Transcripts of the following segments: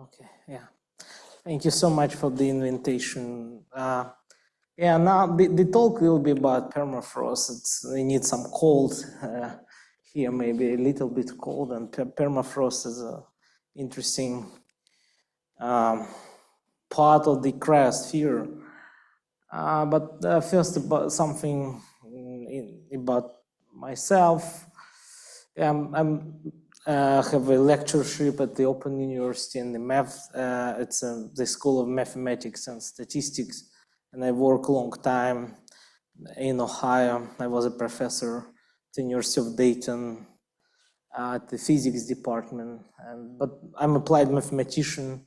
Okay, yeah. Thank you so much for the invitation. Yeah, now the talk will be about permafrost. We need some cold here, maybe a little bit cold, and permafrost is an interesting part of the cryosphere. But first, about something about myself. I have a lectureship at the Open University in the math. It's the School of Mathematics and Statistics, and I work a long time in Ohio. I was a professor at the University of Dayton at the physics department, but I'm an applied mathematician,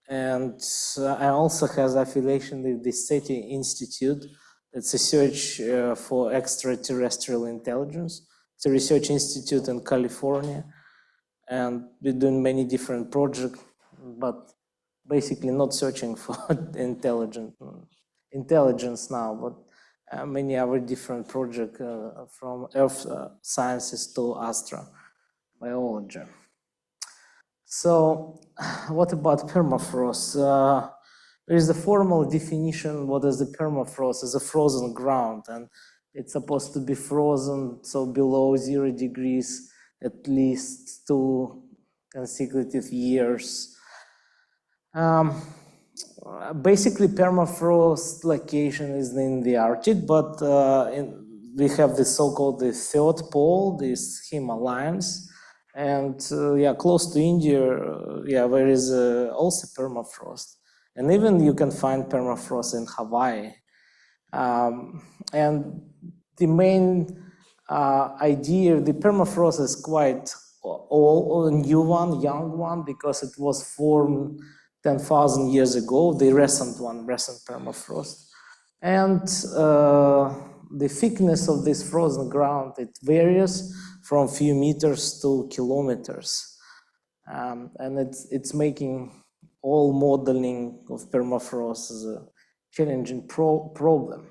and I also have affiliation with the SETI Institute. It's a search for extraterrestrial intelligence. It's a research institute in California, and we're doing many different projects, but basically not searching for intelligence now, but many other different projects from earth sciences to astrobiology. So what about permafrost? There is a formal definition. What is the permafrost? It's a frozen ground, and it's supposed to be frozen, so below 0 degrees at least 2 consecutive years. Basically, permafrost location is in the Arctic, but we have the so-called the third pole, these Himalayas, and yeah, close to India, yeah, there is also permafrost, and even you can find permafrost in Hawaii. And the main idea, the permafrost is quite old, a new one, young one, because it was formed 10,000 years ago, the recent permafrost. And the thickness of this frozen ground, it varies from few meters to kilometers. And it's making all modeling of permafrost is a challenging problem.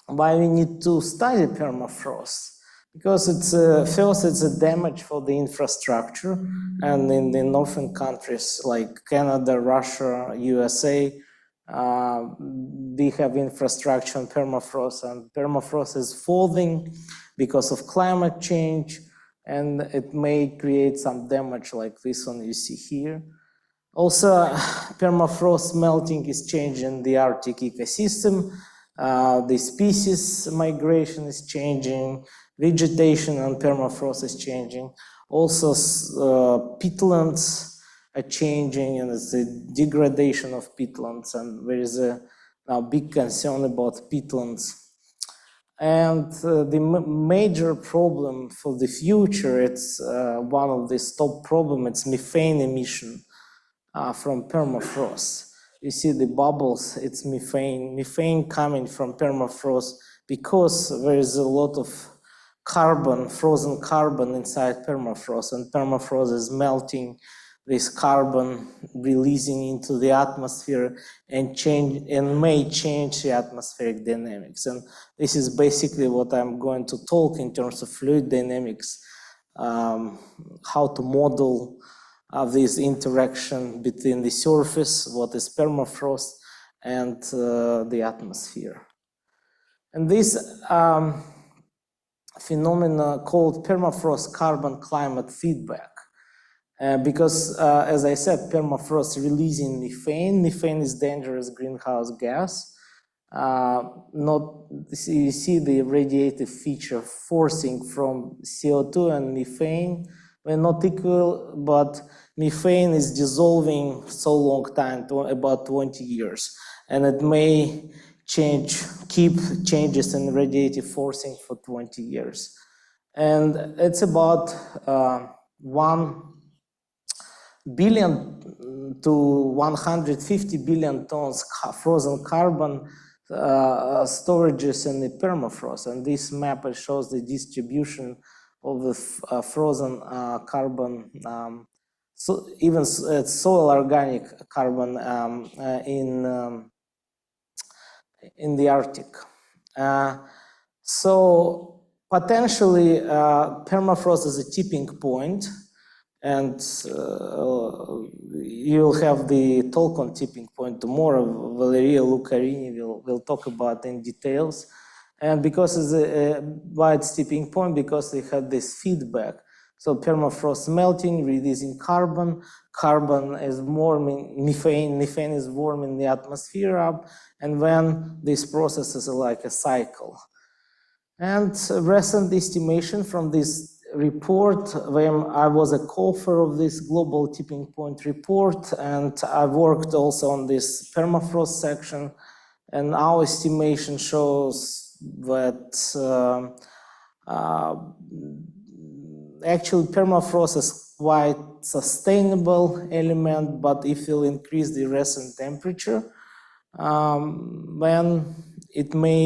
Why we need to study permafrost? Because it's first, it's a damage for the infrastructure, and in the northern countries like Canada, Russia, USA, we have infrastructure and permafrost is falling because of climate change, and it may create some damage like this one you see here. Also, permafrost melting is changing the Arctic ecosystem. The species migration is changing, vegetation and permafrost is changing. Also, peatlands are changing, and it's the degradation of peatlands, and there is a now big concern about peatlands. And the major problem for the future, it's one of the top problems, it's methane emission from permafrost. You see the bubbles, it's methane coming from permafrost because there is a lot of carbon, frozen carbon inside permafrost, and permafrost is melting this carbon, releasing into the atmosphere and may change the atmospheric dynamics. And this is basically what I'm going to talk in terms of fluid dynamics, how to model this interaction between the surface, what is permafrost, and the atmosphere. And this phenomena called permafrost carbon climate feedback. Because, as I said, permafrost releasing methane. Methane is dangerous greenhouse gas. You see the radiative feature forcing from CO2 and methane. They're not equal, but methane is dissolving so long time, about 20 years. And it may keep changes in radiative forcing for 20 years. And it's about 1 billion to 150 billion tons frozen carbon storages in the permafrost. And this map shows the distribution of the frozen carbon, so even soil organic carbon in the Arctic. So potentially permafrost is a tipping point. and you'll have the Tolkien tipping point tomorrow. Valeria Lucarini will talk about in details. And because it's a wide tipping point, because they had this feedback. So permafrost melting, releasing carbon. Carbon is warming methane. Methane is warming the atmosphere up. And when this process is like a cycle. And a recent estimation from this report, when I was a co-author of this global tipping point report, and I worked also on this permafrost section, and our estimation shows that actually permafrost is quite sustainable element, but if you'll increase the recent temperature, then it may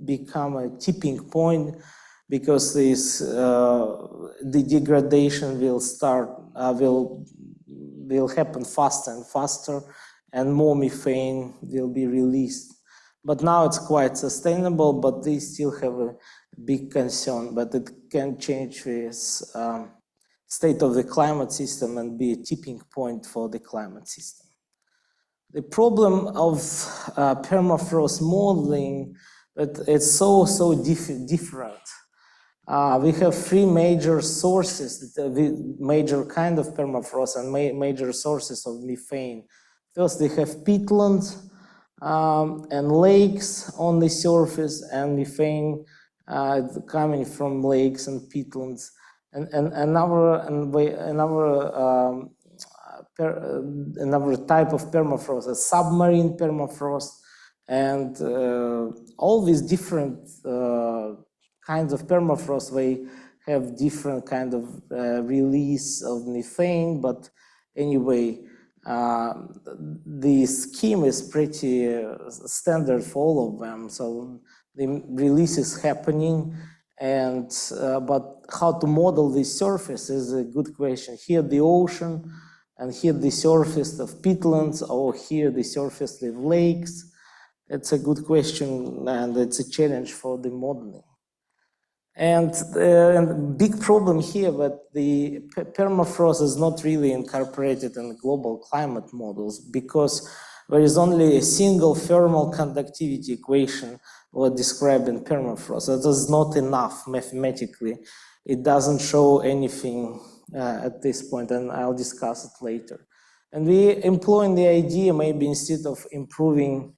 become a tipping point, because this the degradation will start will happen faster and faster, and more methane will be released. But now it's quite sustainable, but they still have a big concern. But it can change with state of the climate system and be a tipping point for the climate system. The problem of permafrost modeling, that it's so different. We have three major sources, the major kind of permafrost and major sources of methane. First, they have peatlands and lakes on the surface, and methane coming from lakes and peatlands. And another type of permafrost, a submarine permafrost, and all these different kinds of permafrost, they have different kind of release of methane, but anyway, the scheme is pretty standard for all of them. So the release is happening, and but how to model this surface is a good question. Here the ocean, and here the surface of peatlands, or here the surface of lakes. It's a good question, and it's a challenge for the modeling. And the big problem here that the permafrost is not really incorporated in global climate models, because there is only a single thermal conductivity equation described in permafrost. That is not enough mathematically. It doesn't show anything at this point, and I'll discuss it later. And we employ the idea, maybe instead of improving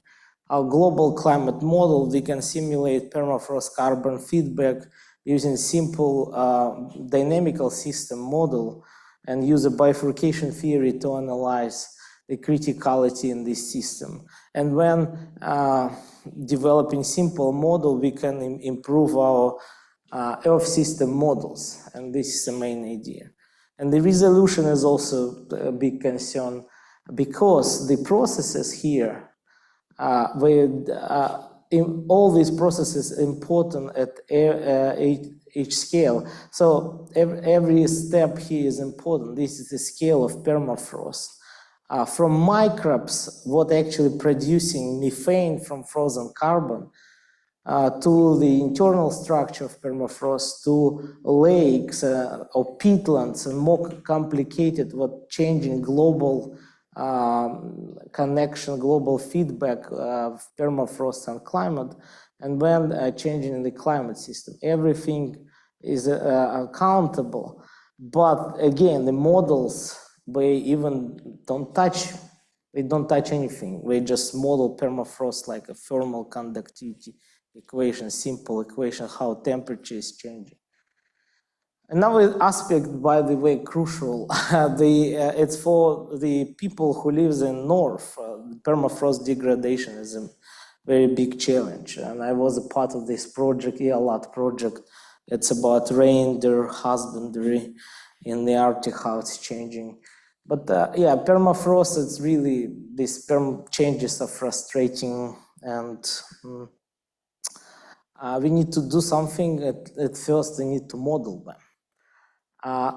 our global climate model, we can simulate permafrost carbon feedback using simple dynamical system model, and use a bifurcation theory to analyze the criticality in this system. And when developing simple model, we can improve our Earth system models, and this is the main idea. And the resolution is also a big concern, because the processes here, in all these processes important at each scale. So every step here is important. This is the scale of permafrost. From microbes, what actually producing methane from frozen carbon, to the internal structure of permafrost, to lakes or peatlands, and more complicated, what changing global connection, global feedback of permafrost and climate, and when changing in the climate system. Everything is accountable, but again, the models, they even don't touch anything. They just model permafrost like a thermal conductivity equation, simple equation, how temperature is changing. Another aspect, by the way, crucial, it's for the people who live in north. Permafrost degradation is a very big challenge, and I was a part of this project, EALAT project. It's about reindeer husbandry in the Arctic, how it's changing. But yeah, permafrost, it's really, these changes are frustrating, and we need to do something. At first, we need to model them.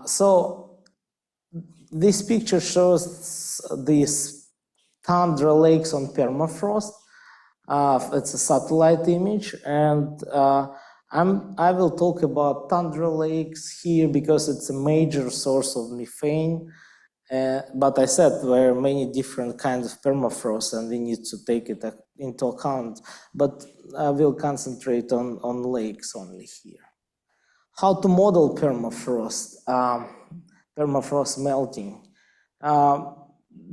So this picture shows these tundra lakes on permafrost. It's a satellite image, and I will talk about tundra lakes here because it's a major source of methane. But I said there are many different kinds of permafrost and we need to take it into account. But I will concentrate on lakes only here. How to model permafrost, permafrost melting.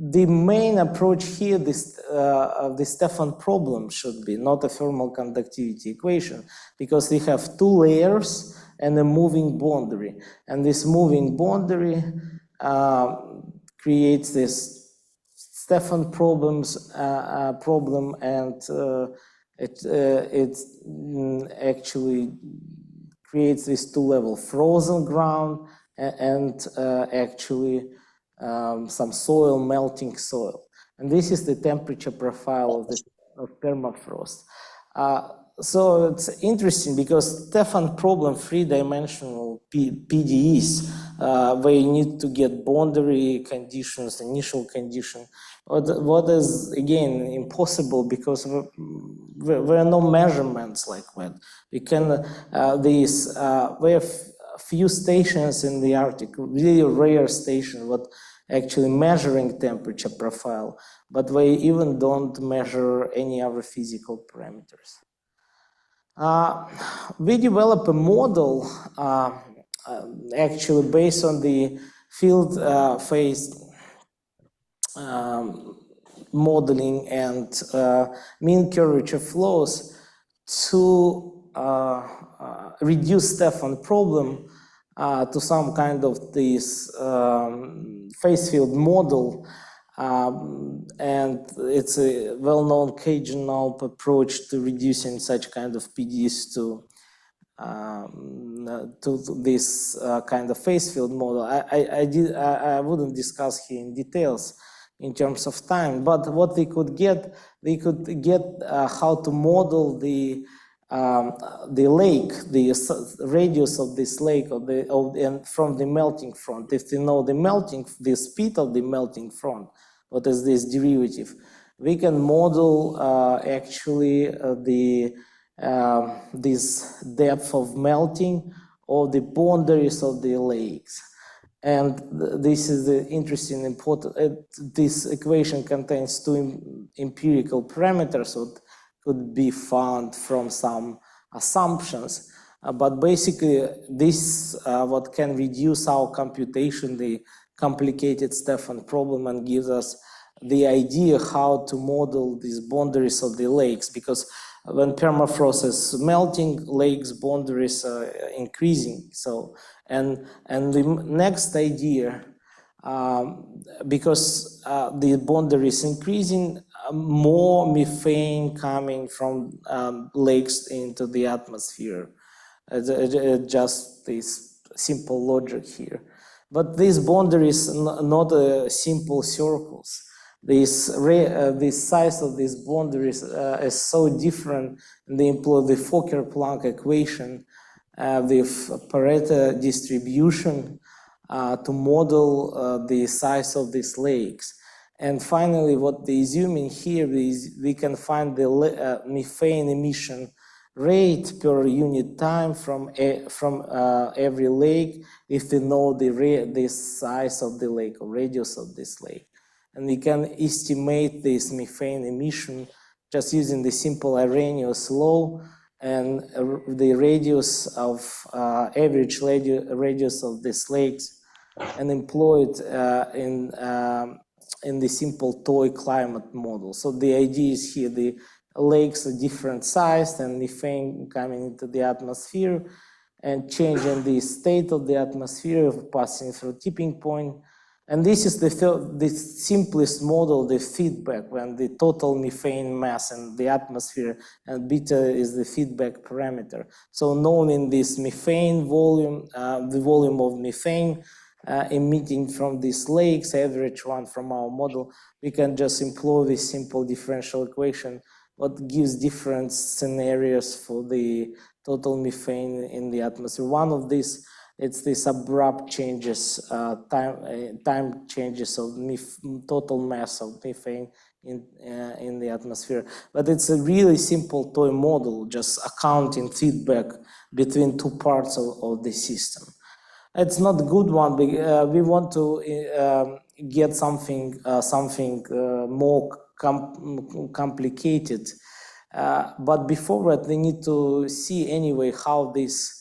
The main approach here, the Stefan problem should be not a thermal conductivity equation, because we have two layers and a moving boundary. And this moving boundary creates this Stefan problem, and it actually creates this two-level frozen ground and actually some soil, melting soil. And this is the temperature profile of permafrost. So it's interesting because Stefan problem, three-dimensional PDEs, they need to get boundary conditions, initial condition. What is, again, impossible because there are no measurements like that. We can, we have few stations in the Arctic, really rare stations, what actually measuring temperature profile, but they even don't measure any other physical parameters. We develop a model actually based on the field phase modeling and mean curvature flows to reduce Stefan problem to some kind of this phase field model. And it's a well-known Cajun-Alp approach to reducing such kind of PDs to this kind of phase field model. I wouldn't discuss here in details in terms of time, but what they could get how to model the lake, the radius of this lake, and from the melting front. If you know the speed of the melting front, what is this derivative? We can model actually this depth of melting or the boundaries of the lakes. And this is the interesting, important, this equation contains two empirical parameters that could be found from some assumptions. But basically, this what can reduce our computation, the complicated Stefan problem, and gives us the idea how to model these boundaries of the lakes, because when permafrost is melting, lakes boundaries are increasing. So, and the next idea, because the boundary is increasing, more methane coming from lakes into the atmosphere. Just this simple logic here. But these boundaries are not simple circles. This size of these boundaries is so different. They employ the Fokker-Planck equation with Pareto distribution to model the size of these lakes. And finally, what they zoom in here is we can find the methane emission rate per unit time from every lake if we know the size of the lake or radius of this lake. And we can estimate this methane emission just using the simple Arrhenius law and the radius of average radius of these lakes, and employ it in the simple toy climate model. So the idea is here the lakes are different sized and methane coming into the atmosphere and changing the state of the atmosphere passing through tipping point. And this is the simplest model, the feedback, when the total methane mass in the atmosphere and beta is the feedback parameter. So knowing this methane volume, the volume of methane emitting from these lakes, average one from our model, we can just employ this simple differential equation, what gives different scenarios for the total methane in the atmosphere. One of these, it's this abrupt changes, time changes of total mass of methane in the atmosphere. But it's a really simple toy model, just accounting feedback between two parts of the system. It's not a good one. We want to get something more complicated. But before that, we need to see anyway how these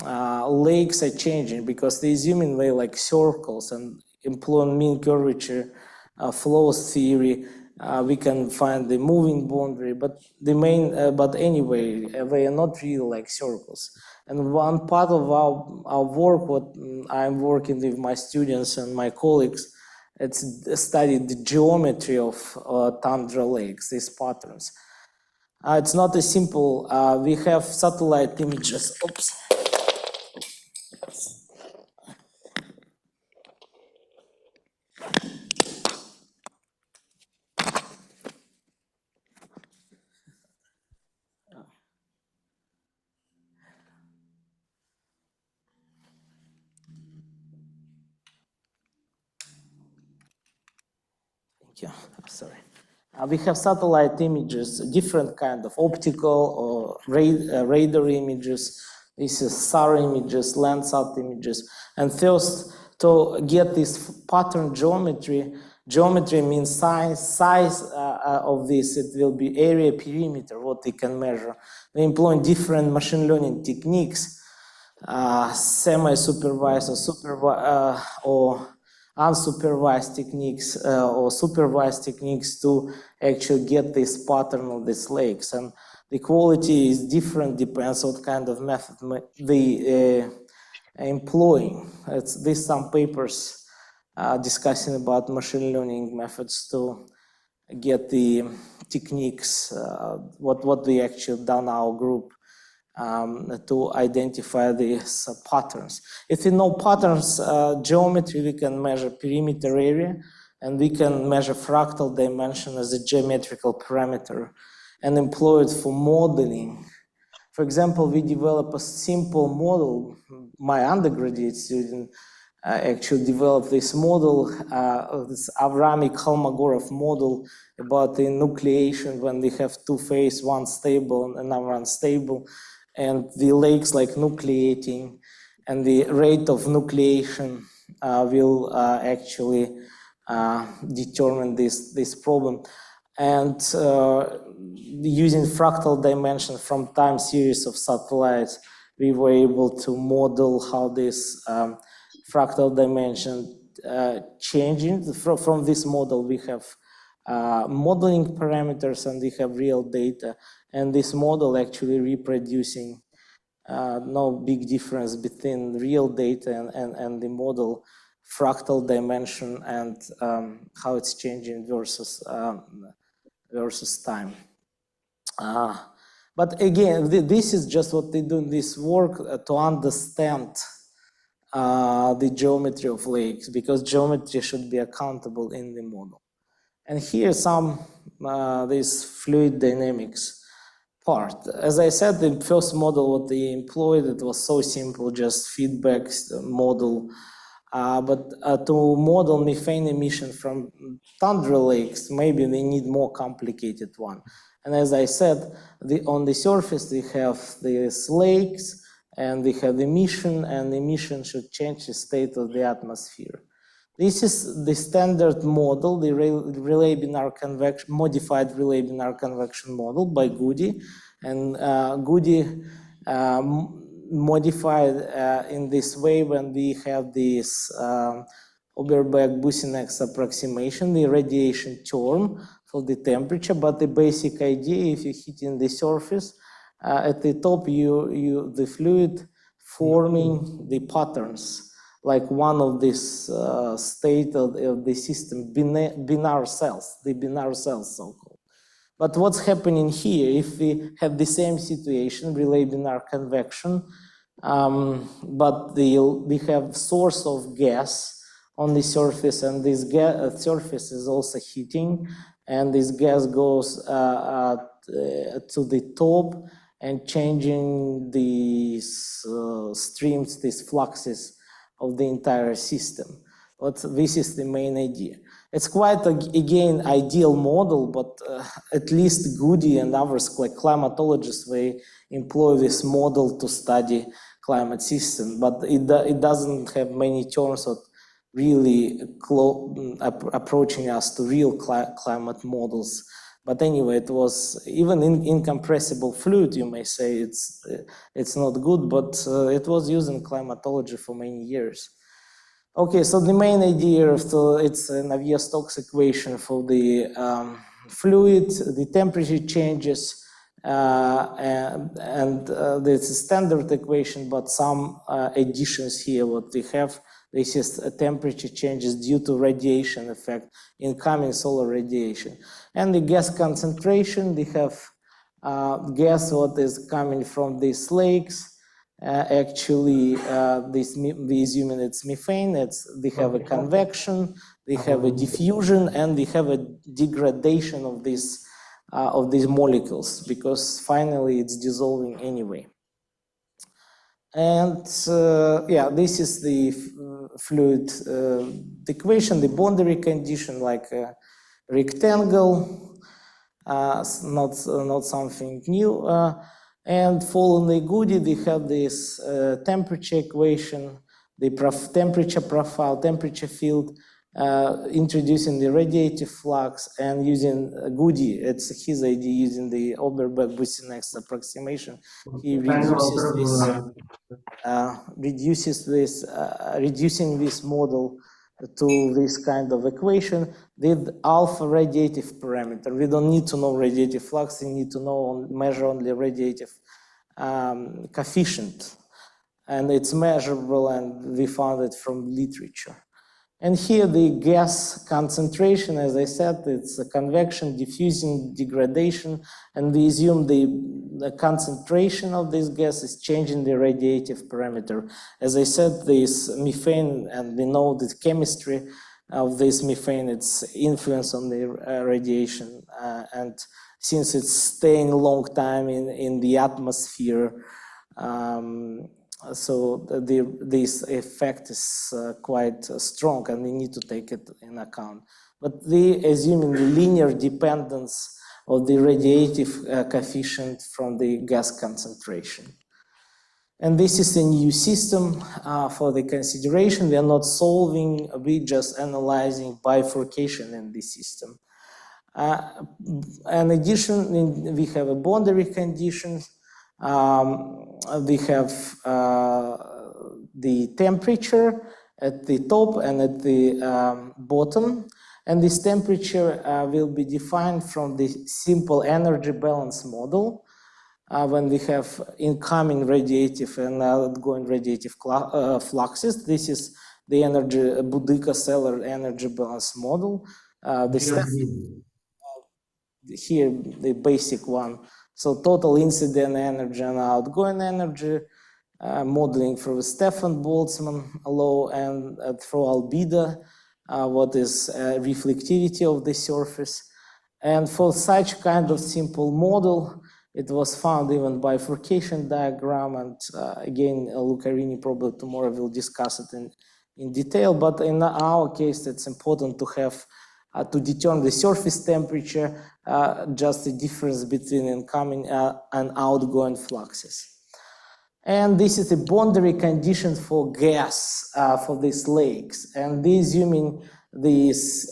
lakes are changing, because they zoom in way like circles and employ mean curvature flows theory. We can find the moving boundary, but the main, but anyway, they are not really like circles. And one part of our work, what I'm working with my students and my colleagues, it's studied the geometry of tundra lakes, these patterns. It's not as simple. We have satellite images. Oops. Yeah, sorry. We have satellite images, different kind of optical or radar images. This is SAR images, Landsat images. And first, to get this pattern geometry, geometry means size of this. It will be area perimeter, what we can measure. We employ different machine learning techniques, semi-supervised or unsupervised techniques or supervised techniques to actually get this pattern of these lakes. And the quality is different, depends what kind of method they employing. There's some papers discussing about machine learning methods to get the techniques, what we actually done our group to identify these patterns. If we know patterns geometry, we can measure perimeter area, and we can measure fractal dimension as a geometrical parameter and employ it for modeling. For example, we develop a simple model. My undergraduate student actually developed this model, this Avramic-Kolmogorov model about the nucleation when we have two phases, one stable and another unstable, and the lakes like nucleating, and the rate of nucleation will actually determine this problem. And using fractal dimension from time series of satellites, we were able to model how this fractal dimension changing. From this model, we have modeling parameters and we have real data. And this model actually reproducing no big difference between real data and the model fractal dimension and how it's changing versus time. But again, this is just what they do in this work to understand the geometry of lakes, because geometry should be accountable in the model. And here some this fluid dynamics part. As I said, the first model what they employed, it was so simple, just feedbacks model. But to model methane emission from tundra lakes, maybe they need more complicated one. And as I said, on the surface we have these lakes and we have emission, and emission should change the state of the atmosphere. This is the standard model, the relay binary convection, modified relay binary convection model by Goody. And Goody modified in this way when we have this Oberberg-Busenex approximation, the radiation term for the temperature. But the basic idea, if you hit in the surface, at the top the fluid forming the patterns, like one of this state of the system, binary cells, the binary cells so-called. But what's happening here, if we have the same situation, relay binary convection, but we have source of gas on the surface, and this surface is also heating, and this gas goes to the top and changing these streams, these fluxes of the entire system. But this is the main idea. It's quite, again, ideal model, but at least Goody and others, like climatologists, they employ this model to study climate system, but it doesn't have many terms of really approaching us to real climate models. But anyway, it was even in incompressible fluid, you may say it's not good, but it was used in climatology for many years. Okay, so the main idea of it's a Navier-Stokes equation for the fluid, the temperature changes, and there's a standard equation, but some additions here. What we have, this is a temperature changes due to radiation effect, incoming solar radiation. And the gas concentration, we have gas what is coming from these lakes. Actually, we assume it's methane. They have a convection, they have a diffusion, and they have a degradation of these molecules, because finally it's dissolving anyway. And yeah, this is the fluid equation, the boundary condition, like a rectangle, not something new. And following the Goody, they have this temperature equation, the temperature profile, temperature field, introducing the radiative flux, and using Goody, it's his idea, using the Oberberg-Bussinex approximation. He reducing this model to this kind of equation with alpha radiative parameter. We don't need to know radiative flux, we need to know measure only radiative coefficient. And it's measurable, and we found it from literature. And here the gas concentration, as I said, it's a convection, diffusion, degradation, and we assume the concentration of this gas is changing the radiative parameter. As I said, this methane, and we know the chemistry of this methane, its influence on the radiation, and since it's staying a long time in the atmosphere, so this effect is quite strong, and we need to take it in account. But they assuming the linear dependence of the radiative coefficient from the gas concentration. And this is a new system for the consideration. We are not solving, we just analyzing bifurcation in the system. In addition, we have a boundary condition. We have the temperature at the top and at the bottom, and this temperature will be defined from the simple energy balance model when we have incoming radiative and outgoing radiative fluxes. This is the energy Boudica-Seller energy balance model. Here, the basic one. So total incident energy and outgoing energy, modeling through the Stefan-Boltzmann law and through albedo, what is reflectivity of the surface. And for such kind of simple model, it was found even bifurcation diagram, and again, Lucarini probably tomorrow will discuss it in detail, but in our case, it's important to have to determine the surface temperature, just the difference between incoming and outgoing fluxes. And this is the boundary condition for gas for these lakes. And they assuming this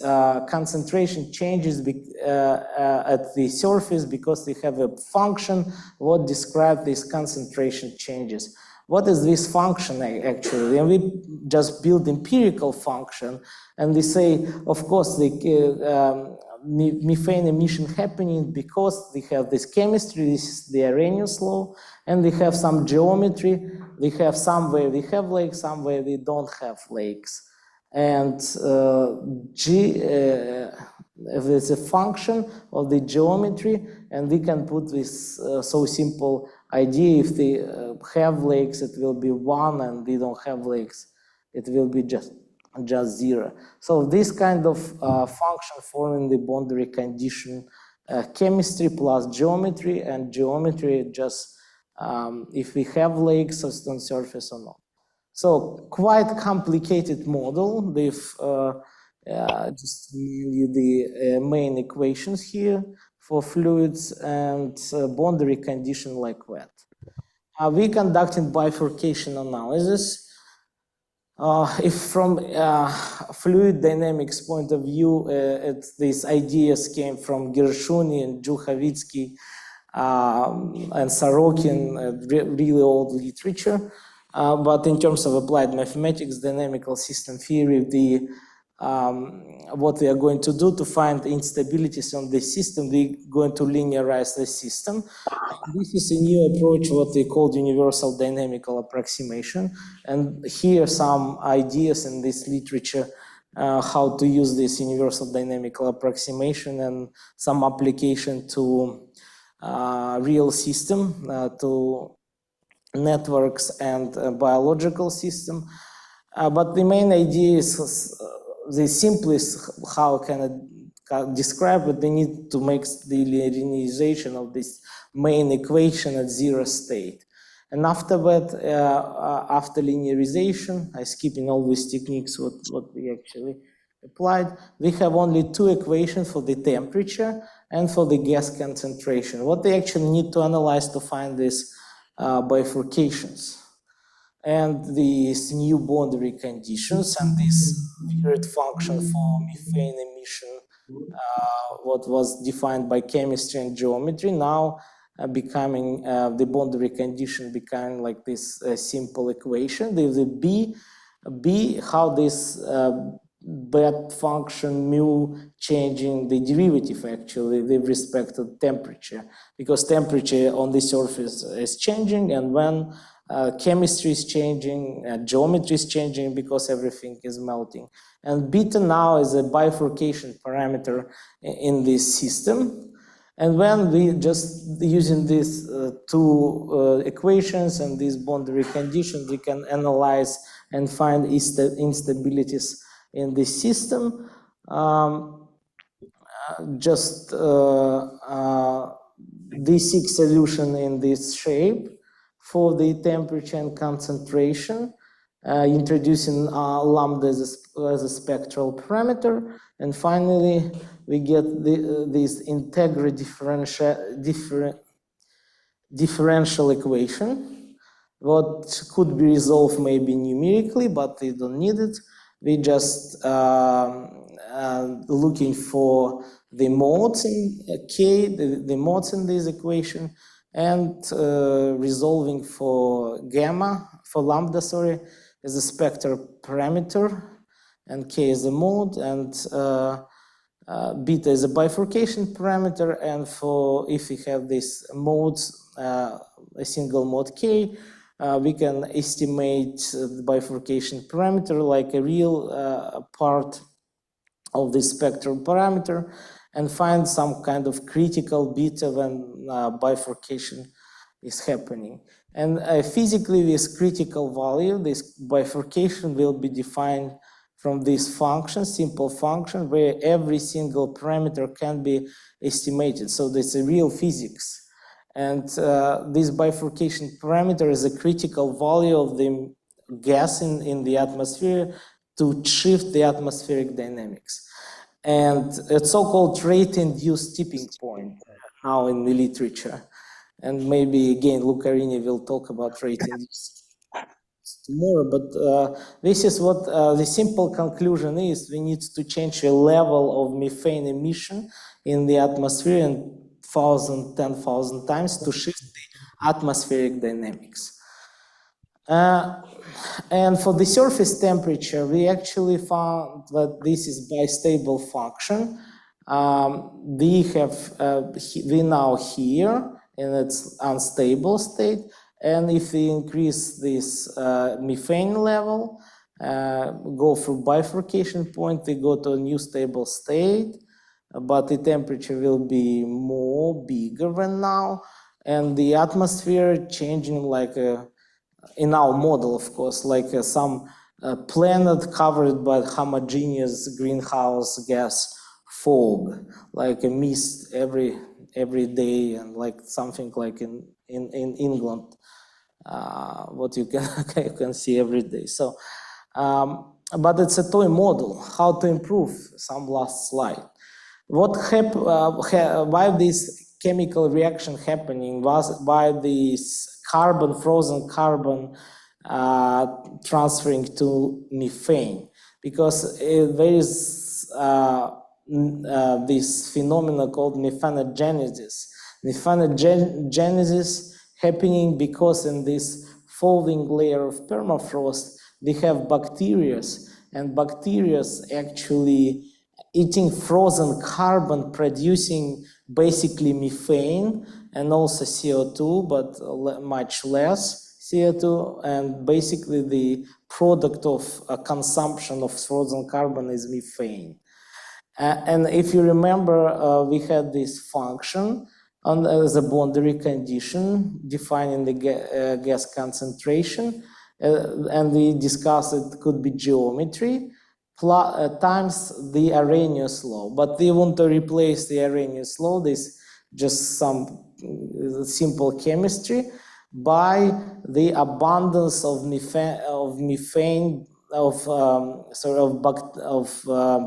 concentration changes at the surface because they have a function what describes these concentration changes. What is this function actually? And we just build empirical function, and we say, of course, the methane emission happening because they have this chemistry, this is the Arrhenius law, and they have some geometry. They have some where we have lakes, some where we don't have lakes. And there's a function of the geometry, and we can put this so simple idea. If they have lakes, it will be 1, and we don't have lakes, it will be just 0. So this kind of function forming the boundary condition, chemistry plus geometry, and geometry just if we have lakes on surface or not. So quite complicated model with just to give you the main equations here for fluids and boundary condition like that. We conducted bifurcation analysis. If from fluid dynamics point of view, these ideas came from Gershuni and Juchavitsky and Sorokin, really old literature. But in terms of applied mathematics, dynamical system theory, what we are going to do to find instabilities on the system, we're going to linearize the system. This is a new approach, what they call universal dynamical approximation. And here are some ideas in this literature how to use this universal dynamical approximation and some application to real system, to networks and biological system. But the main idea is the simplest how can I describe it, they need to make the linearization of this main equation at zero state. And after that, after linearization, I skipping all these techniques what we actually applied, we have only two equations for the temperature and for the gas concentration. What they actually need to analyze to find these bifurcations and these new boundary conditions and this period function for methane emission, what was defined by chemistry and geometry, now becoming the boundary condition becoming like this simple equation. There's a B, how this bed function mu changing the derivative actually with respect to temperature, because temperature on the surface is changing, and when chemistry is changing, geometry is changing because everything is melting. And beta now is a bifurcation parameter in this system. And when we just using these two equations and these boundary conditions, we can analyze and find instabilities in this system. Just D6 solution in this shape for the temperature and concentration, introducing lambda as a spectral parameter, and finally we get this integral differential equation, what could be resolved maybe numerically, but we don't need it. We just looking for the modes in K, the modes in this equation, and resolving for gamma, for lambda, sorry, as a spectral parameter, and K is a mode, and beta is a bifurcation parameter, and for if we have these modes, a single mode K, we can estimate the bifurcation parameter like a real part of the spectral parameter, and find some kind of critical beta when bifurcation is happening. And physically, this critical value, this bifurcation will be defined from this function, simple function, where every single parameter can be estimated. So there's a real physics. And this bifurcation parameter is a critical value of the gas in the atmosphere to shift the atmospheric dynamics. And it's so-called rate-induced tipping point now in the literature. And maybe again, Lucarini will talk about rate-induced tomorrow, but this is what the simple conclusion is. We need to change the level of methane emission in the atmosphere in 1,000, 10,000 times to shift the atmospheric dynamics. And for the surface temperature, we actually found that this is bistable function. We now here in its unstable state, and if we increase this methane level, go through bifurcation point, we go to a new stable state, but the temperature will be bigger than now, and the atmosphere changing like in our model, of course, like some planet covered by homogeneous greenhouse gas fog, like a mist every day, and like something like in England, what you can you can see every day. So but it's a toy model. How to improve? Some last slide. Why this chemical reaction happening was by this frozen carbon transferring to methane, because there is this phenomenon called methanogenesis. Methanogenesis happening because in this folding layer of permafrost, they have bacteria, and bacteria actually eating frozen carbon, producing basically methane and also CO2, but much less CO2. And basically the product of consumption of frozen carbon is methane. And if you remember, we had this function as a boundary condition defining the gas concentration, and we discussed it could be geometry times the Arrhenius law. But we want to replace the Arrhenius law, this just some simple chemistry, by the abundance of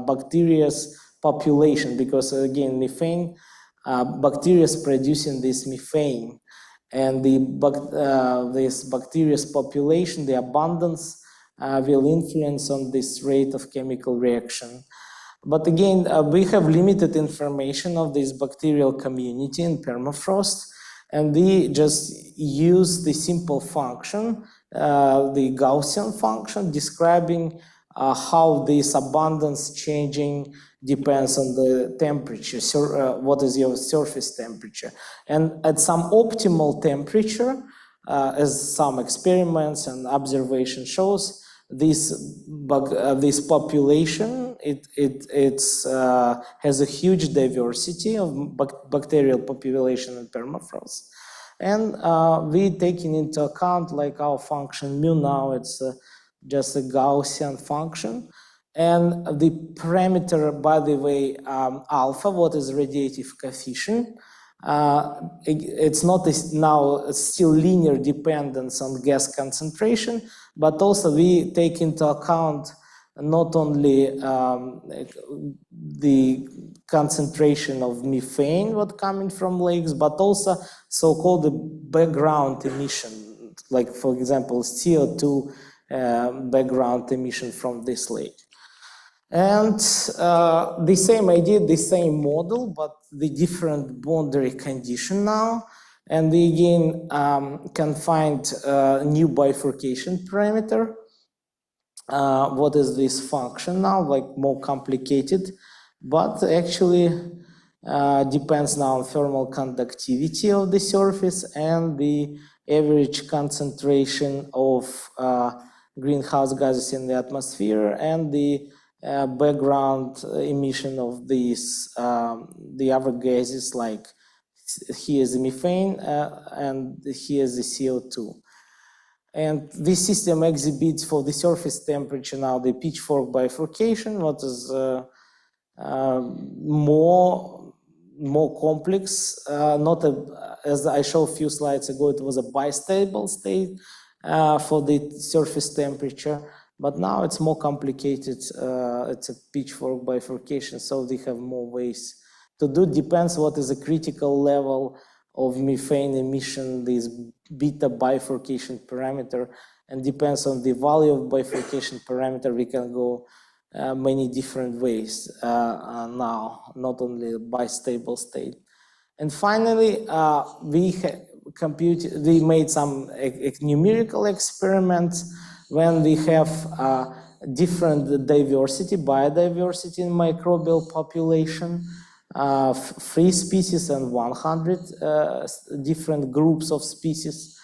bacteria's population, because again methane, bacteria is producing this methane, and this bacteria's population, the abundance, will influence on this rate of chemical reaction. But again, we have limited information of this bacterial community in permafrost, and we just use the simple function, the Gaussian function, describing how this abundance changing depends on the temperature, what is your surface temperature. And at some optimal temperature, as some experiments and observation shows, this population, it has a huge diversity of bacterial population in permafrost. And we taking into account, like our function mu now, it's just a Gaussian function. And the parameter, by the way, alpha, what is radiative coefficient, it's not now, it's still linear dependence on gas concentration, but also we take into account not only the concentration of methane what coming from lakes, but also so-called the background emission, like for example CO2 background emission from this lake. And the same idea, the same model, but the different boundary condition now. And we again can find a new bifurcation parameter. What is this function now? Like more complicated, but actually depends now on thermal conductivity of the surface and the average concentration of greenhouse gases in the atmosphere and the background emission of these the other gases, like here is the methane and here is the CO2. And this system exhibits for the surface temperature now the pitchfork bifurcation, what is more complex. Not as I showed a few slides ago, it was a bistable state for the surface temperature. But now it's more complicated. It's a pitchfork bifurcation, so they have more ways to do. Depends what is the critical level of methane emission, this beta bifurcation parameter, and depends on the value of bifurcation parameter. We can go many different ways now, not only bistable state. And finally, we made some numerical experiments when we have different diversity, biodiversity in microbial population, 3 species and 100 different groups of species,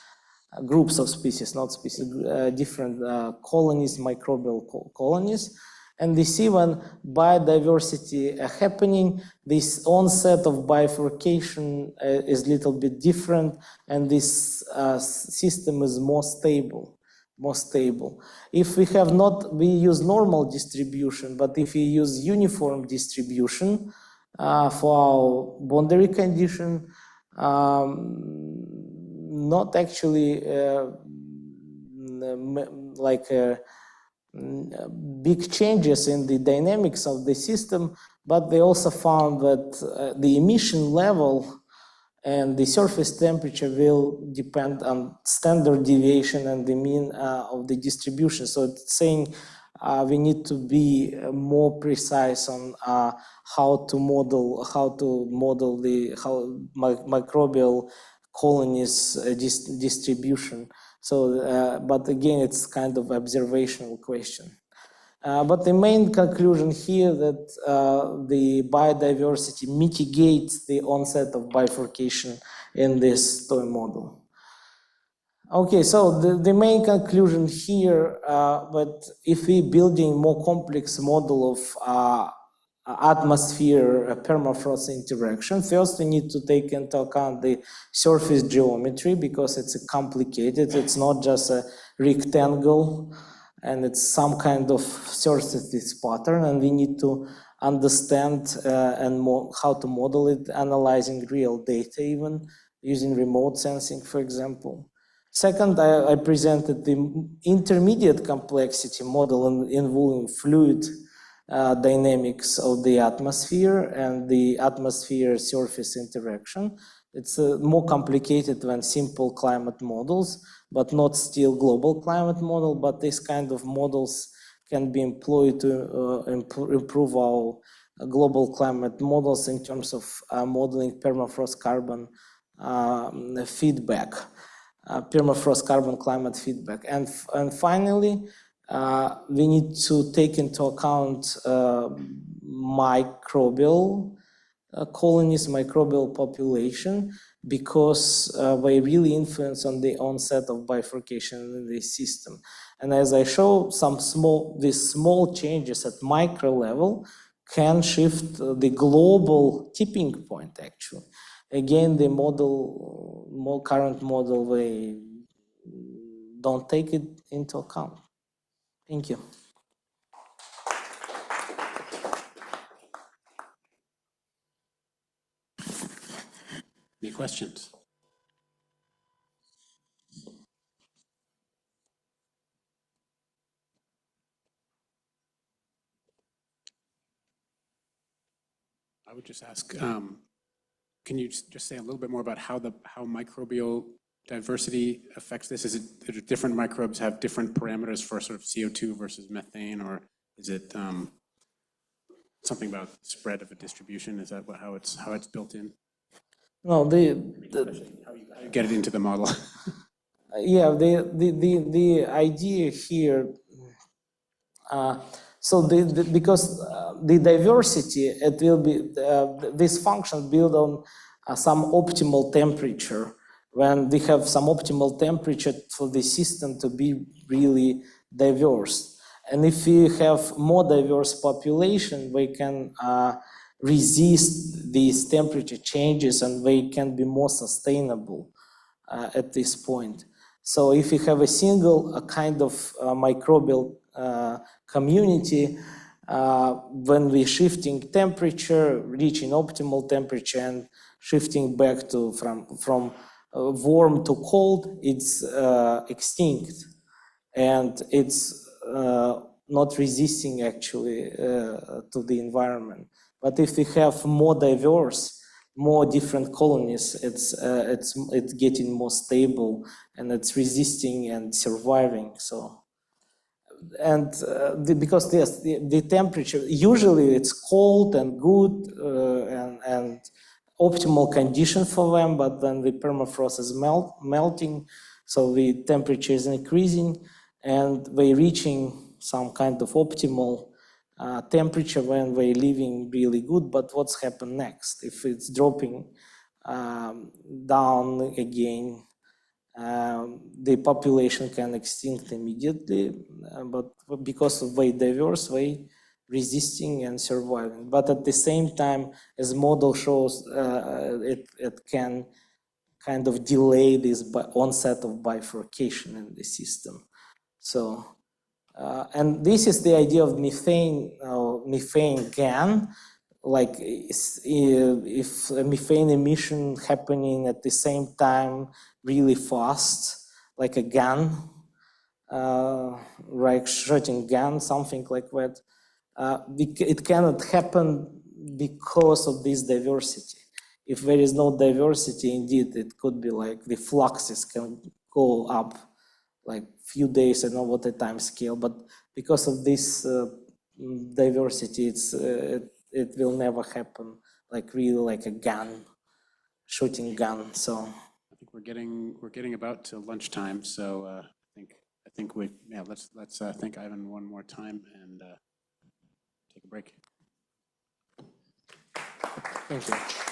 not species, different colonies, microbial colonies. And we see when biodiversity happening, this onset of bifurcation is a little bit different, and this system is more stable. If we have not, we use normal distribution, but if we use uniform distribution for our boundary condition, not actually like big changes in the dynamics of the system, but they also found that the emission level and the surface temperature will depend on standard deviation and the mean of the distribution. So it's saying we need to be more precise on how to model the microbial colonies distribution. So, but again, it's kind of observational question. But the main conclusion here that the biodiversity mitigates the onset of bifurcation in this toy model. Okay, so the main conclusion here, but if we're building more complex model of atmosphere permafrost interaction, first we need to take into account the surface geometry because it's complicated. It's not just a rectangle and it's some kind of surface pattern, and we need to understand how to model it, analyzing real data even, using remote sensing, for example. Second, I presented the intermediate complexity model involving fluid dynamics of the atmosphere and the atmosphere-surface interaction. It's more complicated than simple climate models, but not still global climate model, but these kind of models can be employed to improve our global climate models in terms of modeling permafrost carbon feedback. Permafrost carbon climate feedback. And finally, we need to take into account microbial colonies, microbial population, because they really influence on the onset of bifurcation in the system. And as I show, these small changes at micro level can shift the global tipping point, actually. Again, the current model, they don't take it into account. Thank you. Any questions? I would just ask, can you just say a little bit more about how microbial diversity affects this? Is it that different microbes have different parameters for sort of CO2 versus methane, or is it something about spread of a distribution? Is that how it's built in? No, how you get it into the model. Yeah, the idea here. So because the diversity, it will be this function built on some optimal temperature. When we have some optimal temperature for the system to be really diverse, and if we have more diverse population, we can resist these temperature changes, and they can be more sustainable at this point. So if you have a single kind of microbial community, when we're shifting temperature, reaching optimal temperature and shifting back to from warm to cold, it's extinct, and it's not resisting actually to the environment. But if we have more diverse, more different colonies, it's getting more stable, and it's resisting and surviving. So, and because yes, the temperature usually it's cold and good and optimal condition for them, but then the permafrost is melting, so the temperature is increasing, and we're reaching some kind of optimal temperature when we're living really good. But what's happened next? If it's dropping down again, the population can extinct immediately, but because of way diverse, way resisting and surviving. But at the same time, as model shows, it can kind of delay this onset of bifurcation in the system. So, and this is the idea of methane GAN. Like if methane emission happening at the same time really fast, like a GAN, like shooting gun, something like that. It cannot happen because of this diversity. If there is no diversity, indeed, it could be like the fluxes can go up like few days, I know what the time scale, but because of this diversity, it will never happen like really like a gun, shooting gun. So I think we're getting about to lunchtime, so I think let's thank Ivan one more time and take a break. thank you.